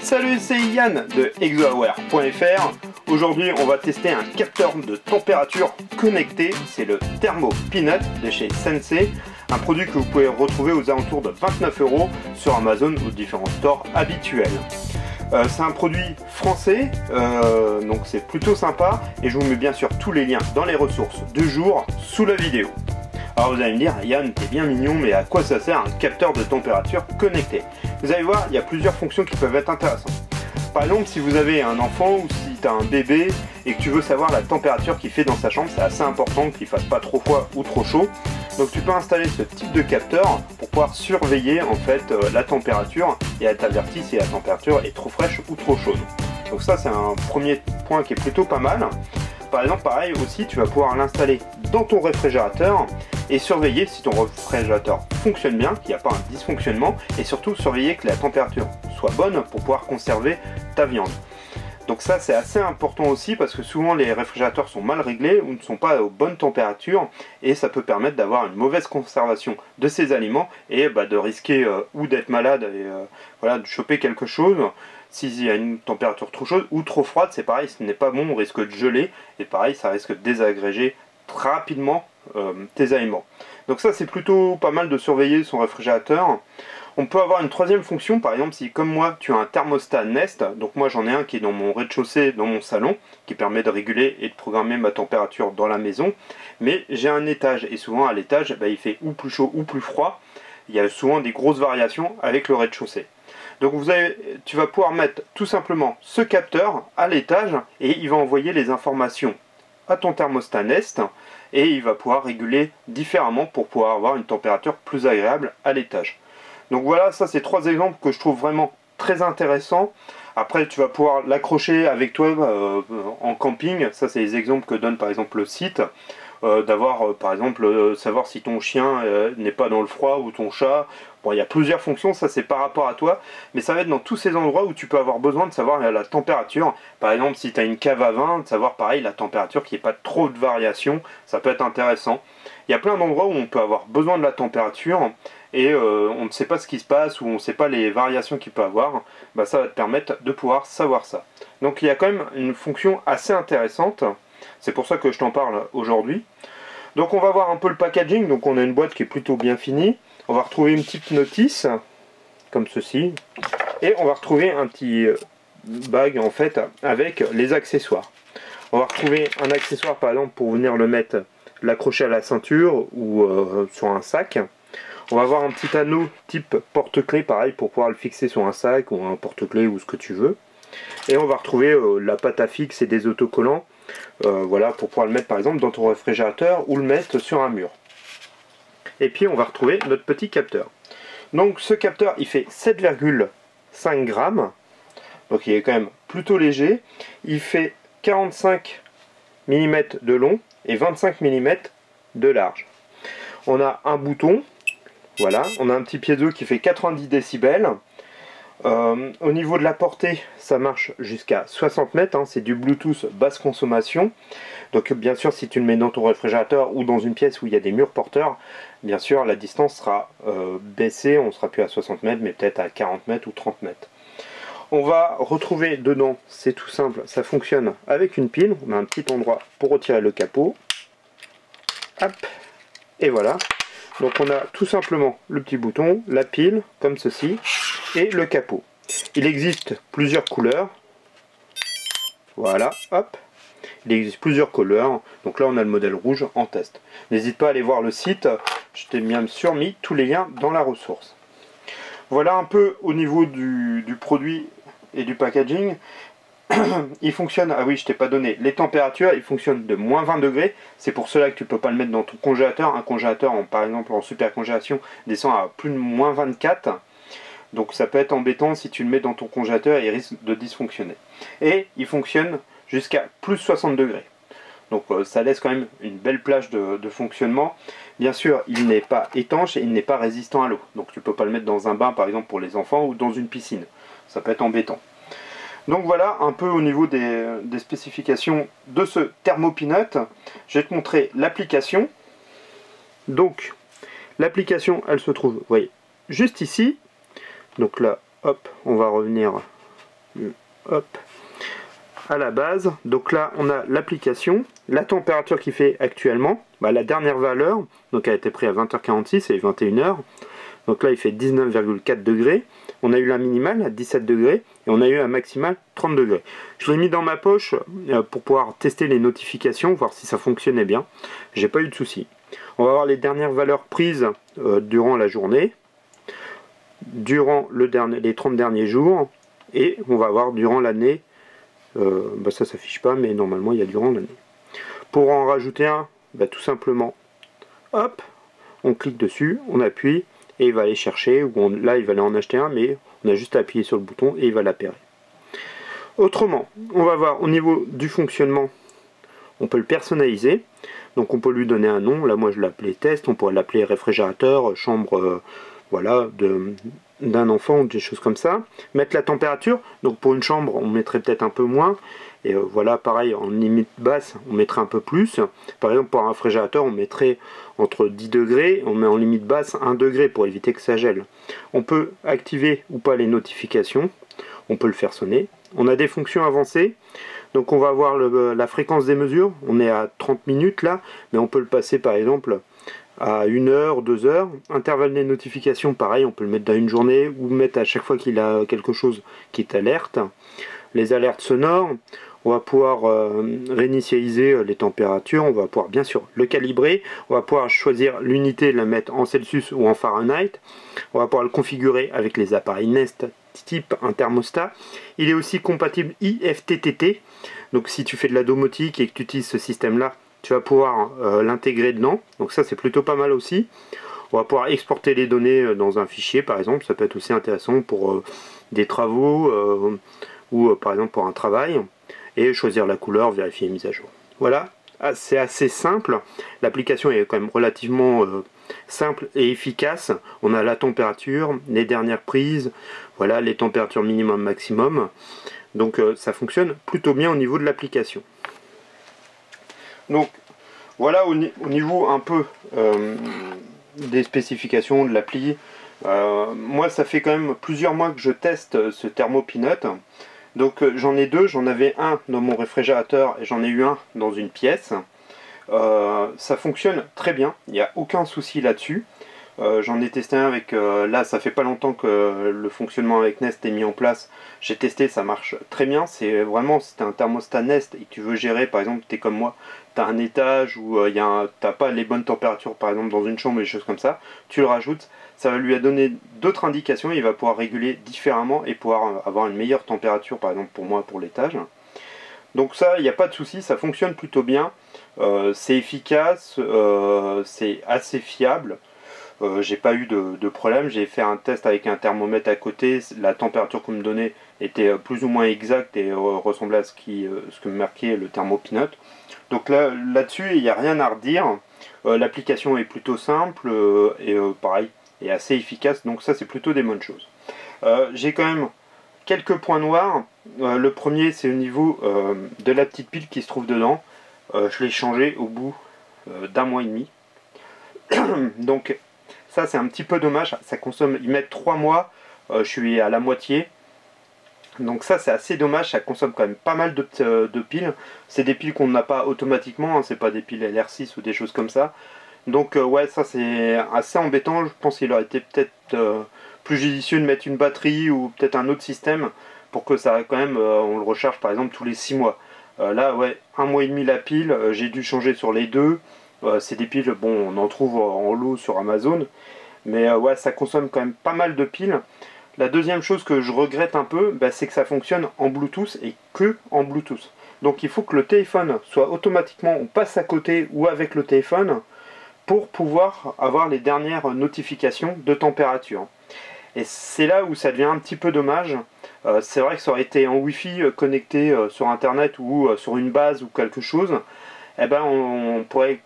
Salut, c'est Yann de exoaware.fr. Aujourd'hui, on va tester un capteur de température connecté. C'est le Thermo Peanut de chez Sensei. Un produit que vous pouvez retrouver aux alentours de 29 € sur Amazon ou différents stores habituels. C'est un produit français, donc c'est plutôt sympa. Et je vous mets bien sûr tous les liens dans les ressources du jour sous la vidéo. Alors vous allez me dire, Yann, t'es bien mignon, mais à quoi ça sert un capteur de température connecté? Vous allez voir, il y a plusieurs fonctions qui peuvent être intéressantes. Par exemple, si vous avez un enfant ou si tu as un bébé et que tu veux savoir la température qu'il fait dans sa chambre, c'est assez important qu'il ne fasse pas trop froid ou trop chaud. Donc tu peux installer ce type de capteur pour pouvoir surveiller en fait la température et elle t'avertit si la température est trop fraîche ou trop chaude. Donc ça, c'est un premier point qui est plutôt pas mal. Par exemple, pareil aussi, tu vas pouvoir l'installer dans ton réfrigérateur et surveiller si ton réfrigérateur fonctionne bien, qu'il n'y a pas un dysfonctionnement, et surtout surveiller que la température soit bonne pour pouvoir conserver ta viande. Donc ça, c'est assez important aussi parce que souvent les réfrigérateurs sont mal réglés ou ne sont pas aux bonnes températures et ça peut permettre d'avoir une mauvaise conservation de ces aliments et de risquer ou d'être malade et voilà, de choper quelque chose. S'il y a une température trop chaude ou trop froide, c'est pareil, ce n'est pas bon, on risque de geler et pareil, ça risque de désagréger rapidement tes aliments. Donc ça, c'est plutôt pas mal de surveiller son réfrigérateur. On peut avoir une troisième fonction, par exemple si comme moi tu as un thermostat Nest, donc moi j'en ai un qui est dans mon rez-de-chaussée, dans mon salon, qui permet de réguler et de programmer ma température dans la maison, mais j'ai un étage et souvent à l'étage il fait ou plus chaud ou plus froid, il y a souvent des grosses variations avec le rez-de-chaussée. Donc tu vas pouvoir mettre tout simplement ce capteur à l'étage et il va envoyer les informations à ton thermostat Nest et il va pouvoir réguler différemment pour pouvoir avoir une température plus agréable à l'étage. Donc voilà, ça c'est trois exemples que je trouve vraiment très intéressants. Après tu vas pouvoir l'accrocher avec toi en camping, ça c'est les exemples que donne par exemple le site. D'avoir par exemple savoir si ton chien n'est pas dans le froid ou ton chat. Bon, il y a plusieurs fonctions, ça c'est par rapport à toi, mais ça va être dans tous ces endroits où tu peux avoir besoin de savoir la température. Par exemple, si tu as une cave à vin, de savoir pareil la température, qu'il n'y ait pas trop de variations, ça peut être intéressant. Il y a plein d'endroits où on peut avoir besoin de la température et on ne sait pas ce qui se passe ou on ne sait pas les variations qu'il peut avoir. Ça va te permettre de pouvoir savoir ça. Donc il y a quand même une fonction assez intéressante. C'est pour ça que je t'en parle aujourd'hui. Donc on va voir un peu le packaging. Donc on a une boîte qui est plutôt bien finie. On va retrouver une petite notice, comme ceci. Et on va retrouver un petit bag en fait avec les accessoires. On va retrouver un accessoire par exemple pour venir le mettre, l'accrocher à la ceinture ou sur un sac. On va avoir un petit anneau type porte-clés pareil pour pouvoir le fixer sur un sac ou un porte-clés ou ce que tu veux. Et on va retrouver la pâte à fixe et des autocollants. Voilà, pour pouvoir le mettre par exemple dans ton réfrigérateur ou le mettre sur un mur. Et puis on va retrouver notre petit capteur. Donc ce capteur il fait 7,5 grammes. Donc il est quand même plutôt léger. Il fait 45 mm de long et 25 mm de large. On a un bouton. Voilà, on a un petit piezo qui fait 90 décibels. Au niveau de la portée, ça marche jusqu'à 60 mètres, c'est du Bluetooth basse consommation. Donc bien sûr, si tu le mets dans ton réfrigérateur ou dans une pièce où il y a des murs porteurs, bien sûr la distance sera baissée, on ne sera plus à 60 mètres, mais peut-être à 40 mètres ou 30 mètres. On va retrouver dedans, c'est tout simple, ça fonctionne avec une pile. On a un petit endroit pour retirer le capot. Hop, et voilà. Donc on a tout simplement le petit bouton, la pile, comme ceci, et le capot. Il existe plusieurs couleurs. Voilà, hop. Il existe plusieurs couleurs. Donc là on a le modèle rouge en test. N'hésite pas à aller voir le site. Je t'ai bien sûr mis tous les liens dans la ressource. Voilà un peu au niveau du produit et du packaging. Il fonctionne, ah oui je t'ai pas donné les températures, il fonctionne de moins 20 degrés, c'est pour cela que tu peux pas le mettre dans ton congélateur. Un congélateur par exemple en super congélation descend à plus de moins 24, donc ça peut être embêtant si tu le mets dans ton congélateur et il risque de dysfonctionner. Et il fonctionne jusqu'à plus 60 degrés, donc ça laisse quand même une belle plage de fonctionnement. Bien sûr il n'est pas étanche et il n'est pas résistant à l'eau, donc tu peux pas le mettre dans un bain par exemple pour les enfants ou dans une piscine, ça peut être embêtant. Donc voilà un peu au niveau des spécifications de ce Thermo Peanut. Je vais te montrer l'application. Donc l'application elle se trouve, vous voyez, juste ici. Donc là, hop, on va revenir hop, à la base. Donc là on a l'application, la température qui fait actuellement, la dernière valeur, donc elle a été prise à 20h46 et 21h. Donc là il fait 19,4 degrés. On a eu la minimale à 17 degrés et on a eu la maximale 30 degrés. Je l'ai mis dans ma poche pour pouvoir tester les notifications, voir si ça fonctionnait bien. J'ai pas eu de soucis. On va voir les dernières valeurs prises durant la journée, durant les 30 derniers jours, et on va voir durant l'année. Ça s'affiche pas, mais normalement il y a durant l'année. Pour en rajouter un, tout simplement, hop, on clique dessus, on appuie, et il va aller chercher, ou là il va aller en acheter un, mais on a juste à appuyer sur le bouton et il va l'appairer. Autrement, on va voir au niveau du fonctionnement, on peut le personnaliser, donc on peut lui donner un nom. Là moi je l'appelais test, on pourrait l'appeler réfrigérateur, chambre, voilà, d'un enfant, des choses comme ça. Mettre la température, donc pour une chambre on mettrait peut-être un peu moins, et voilà, pareil, en limite basse on mettrait un peu plus. Par exemple pour un réfrigérateur on mettrait entre 10 degrés, on met en limite basse 1 degré pour éviter que ça gèle. On peut activer ou pas les notifications, on peut le faire sonner. On a des fonctions avancées, donc on va voir la fréquence des mesures, on est à 30 minutes là, mais on peut le passer par exemple à 1 heure, 2 heures. Intervalle des notifications, pareil, on peut le mettre dans une journée ou mettre à chaque fois qu'il a quelque chose qui est alerte. Les alertes sonores, on va pouvoir réinitialiser les températures, on va pouvoir bien sûr le calibrer, on va pouvoir choisir l'unité, la mettre en Celsius ou en Fahrenheit, on va pouvoir le configurer avec les appareils Nest type un thermostat. Il est aussi compatible IFTTT, donc si tu fais de la domotique et que tu utilises ce système là, tu vas pouvoir l'intégrer dedans, donc ça c'est plutôt pas mal aussi. On va pouvoir exporter les données dans un fichier par exemple, ça peut être aussi intéressant pour des travaux ou par exemple pour un travail, et choisir la couleur, vérifier les mises à jour. Voilà, c'est assez simple, l'application est quand même relativement simple et efficace. On a la température, les dernières prises, voilà, les températures minimum maximum, donc ça fonctionne plutôt bien au niveau de l'application. Donc voilà au niveau un peu des spécifications de l'appli. Moi ça fait quand même plusieurs mois que je teste ce Thermo Peanut. Donc j'en ai deux, j'en avais un dans mon réfrigérateur et j'en ai eu un dans une pièce. Ça fonctionne très bien, il n'y a aucun souci là-dessus. J'en ai testé un avec, là ça fait pas longtemps que le fonctionnement avec Nest est mis en place. J'ai testé, ça marche très bien. C'est vraiment, si tu as un thermostat Nest et que tu veux gérer, par exemple, tu es comme moi, tu as un étage où tu n'as pas les bonnes températures, par exemple dans une chambre, des choses comme ça, tu le rajoutes, ça va lui donner d'autres indications, il va pouvoir réguler différemment et pouvoir avoir une meilleure température, par exemple pour moi, pour l'étage. Donc ça, il n'y a pas de souci, ça fonctionne plutôt bien, c'est efficace, c'est assez fiable. J'ai pas eu de problème, j'ai fait un test avec un thermomètre à côté, la température qu'on me donnait était plus ou moins exacte et ressemblait à ce que me marquait le Thermo Peanut. Donc là-dessus, il n'y a rien à redire, l'application est plutôt simple et pareil, est assez efficace, donc ça c'est plutôt des bonnes choses. J'ai quand même quelques points noirs. Le premier c'est au niveau de la petite pile qui se trouve dedans. Je l'ai changé au bout d'1 mois et demi. Donc ça c'est un petit peu dommage, ça consomme, ils mettent 3 mois, je suis à la moitié. Donc ça c'est assez dommage, ça consomme quand même pas mal de piles. C'est des piles qu'on n'a pas automatiquement, hein, c'est pas des piles LR6 ou des choses comme ça. Donc ouais, ça c'est assez embêtant. Je pense qu'il aurait été peut-être plus judicieux de mettre une batterie ou peut-être un autre système pour que ça quand même, on le recharge par exemple tous les 6 mois. Là ouais, 1 mois et demi la pile, j'ai dû changer sur les deux. C'est des piles, bon on en trouve en lot sur Amazon, mais ouais ça consomme quand même pas mal de piles. La deuxième chose que je regrette un peu, c'est que ça fonctionne en Bluetooth et que en Bluetooth. Donc il faut que le téléphone soit automatiquement, on passe à côté ou avec le téléphone pour pouvoir avoir les dernières notifications de température. Et c'est là où ça devient un petit peu dommage. C'est vrai que ça aurait été en Wi-Fi connecté sur internet ou sur une base ou quelque chose, eh ben on pourrait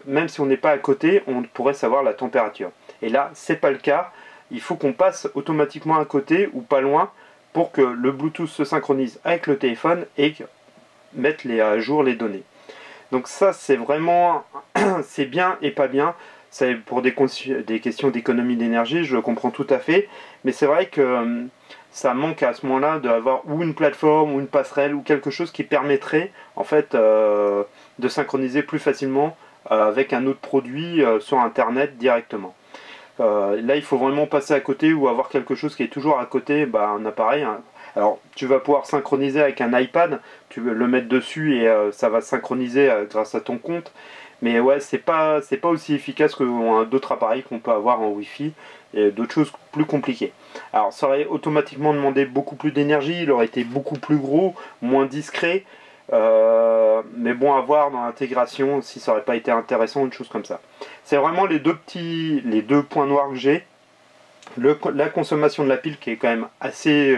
même si on n'est pas à côté, on pourrait savoir la température. Et là, c'est pas le cas. Il faut qu'on passe automatiquement à côté ou pas loin pour que le Bluetooth se synchronise avec le téléphone et mettre à jour les données. Donc ça c'est vraiment, c'est bien et pas bien. C'est pour des questions d'économie d'énergie, je le comprends tout à fait. Mais c'est vrai que ça manque à ce moment-là d'avoir ou une plateforme ou une passerelle ou quelque chose qui permettrait en fait de synchroniser plus facilement avec un autre produit sur internet directement. Là il faut vraiment passer à côté ou avoir quelque chose qui est toujours à côté, un appareil, hein. Alors tu vas pouvoir synchroniser avec un iPad, tu veux le mettre dessus et ça va synchroniser grâce à ton compte. Mais ouais, c'est pas aussi efficace que d'autres appareils qu'on peut avoir en Wi-Fi et d'autres choses plus compliquées. Alors ça aurait automatiquement demandé beaucoup plus d'énergie, il aurait été beaucoup plus gros, moins discret. Mais bon, à voir dans l'intégration si ça aurait pas été intéressant, une chose comme ça. C'est vraiment les deux points noirs que j'ai. La consommation de la pile qui est quand même assez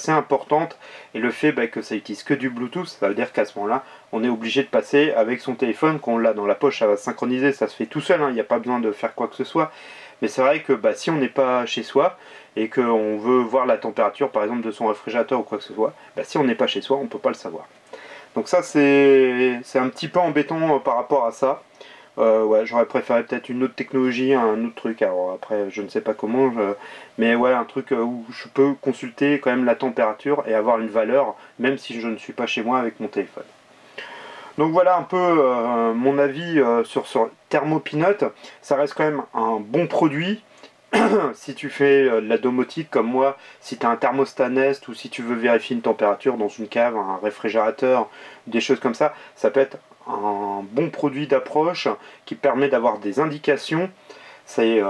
importante, et le fait que ça utilise que du Bluetooth, ça veut dire qu'à ce moment là on est obligé de passer avec son téléphone, qu'on l'a dans la poche, ça va synchroniser, ça se fait tout seul, il n'y a pas besoin de faire quoi que ce soit. Mais c'est vrai que si on n'est pas chez soi et qu'on veut voir la température par exemple de son réfrigérateur ou quoi que ce soit, si on n'est pas chez soi on ne peut pas le savoir. Donc ça c'est un petit peu embêtant par rapport à ça. Ouais, j'aurais préféré peut-être une autre technologie, un autre truc. Alors après, je ne sais pas comment, mais ouais, un truc où je peux consulter quand même la température et avoir une valeur, même si je ne suis pas chez moi avec mon téléphone. Donc voilà un peu mon avis sur Thermo Peanut. Ça reste quand même un bon produit. Si tu fais de la domotique comme moi, si tu as un thermostat Nest ou si tu veux vérifier une température dans une cave, un réfrigérateur, des choses comme ça peut être un bon produit d'approche qui permet d'avoir des indications. C'est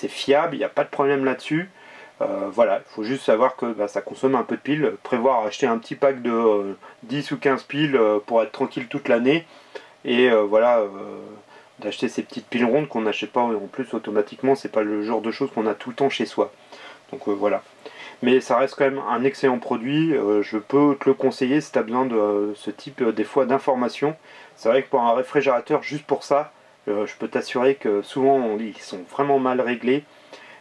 fiable, il n'y a pas de problème là-dessus. Voilà, il faut juste savoir que ça consomme un peu de piles. Prévoir acheter un petit pack de 10 ou 15 piles pour être tranquille toute l'année. Et voilà, d'acheter ces petites piles rondes qu'on n'achète pas en plus automatiquement. C'est pas le genre de choses qu'on a tout le temps chez soi. Donc voilà. Mais ça reste quand même un excellent produit, je peux te le conseiller si tu as besoin de ce type des fois d'informations. C'est vrai que pour un réfrigérateur, juste pour ça, je peux t'assurer que souvent ils sont vraiment mal réglés.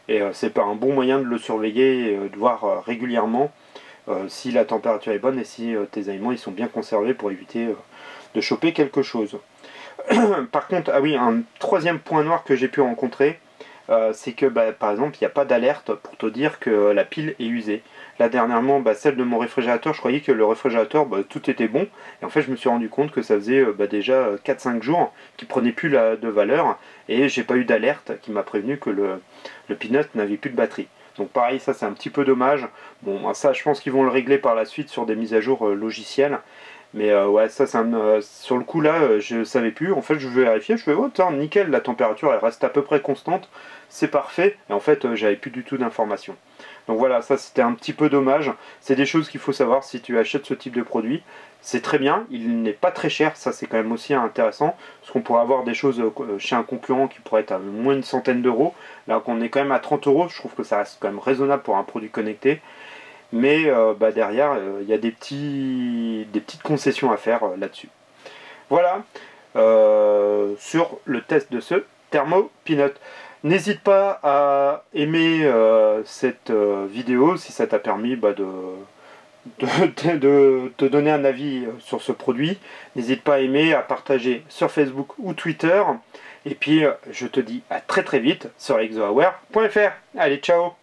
Et c'est pas un bon moyen de le surveiller et de voir régulièrement si la température est bonne et si tes aliments ils sont bien conservés pour éviter de choper quelque chose. Par contre, ah oui, un troisième point noir que j'ai pu rencontrer, c'est que par exemple il n'y a pas d'alerte pour te dire que la pile est usée. Là dernièrement, celle de mon réfrigérateur, je croyais que le réfrigérateur tout était bon, et en fait je me suis rendu compte que ça faisait déjà 4-5 jours qu'il prenait plus de valeur, et j'ai pas eu d'alerte qui m'a prévenu que le Peanut n'avait plus de batterie. Donc pareil, ça c'est un petit peu dommage. Bon, ça je pense qu'ils vont le régler par la suite sur des mises à jour logicielles. Mais ouais, ça sur le coup là, je savais plus. En fait, je vais vérifier, je fais oh tiens, nickel, la température elle reste à peu près constante, c'est parfait. Et en fait, j'avais plus du tout d'informations. Donc voilà, ça c'était un petit peu dommage. C'est des choses qu'il faut savoir si tu achètes ce type de produit. C'est très bien, il n'est pas très cher, ça c'est quand même aussi intéressant. Parce qu'on pourrait avoir des choses chez un concurrent qui pourrait être à moins d'une centaine d'euros. Là qu'on est quand même à 30 euros, je trouve que ça reste quand même raisonnable pour un produit connecté. Mais derrière, il y a des petites concessions à faire là-dessus. Voilà, sur le test de ce Thermo Peanut. N'hésite pas à aimer cette vidéo si ça t'a permis de te donner un avis sur ce produit. N'hésite pas à aimer, à partager sur Facebook ou Twitter. Et puis, je te dis à très très vite sur exoaware.fr. Allez, ciao!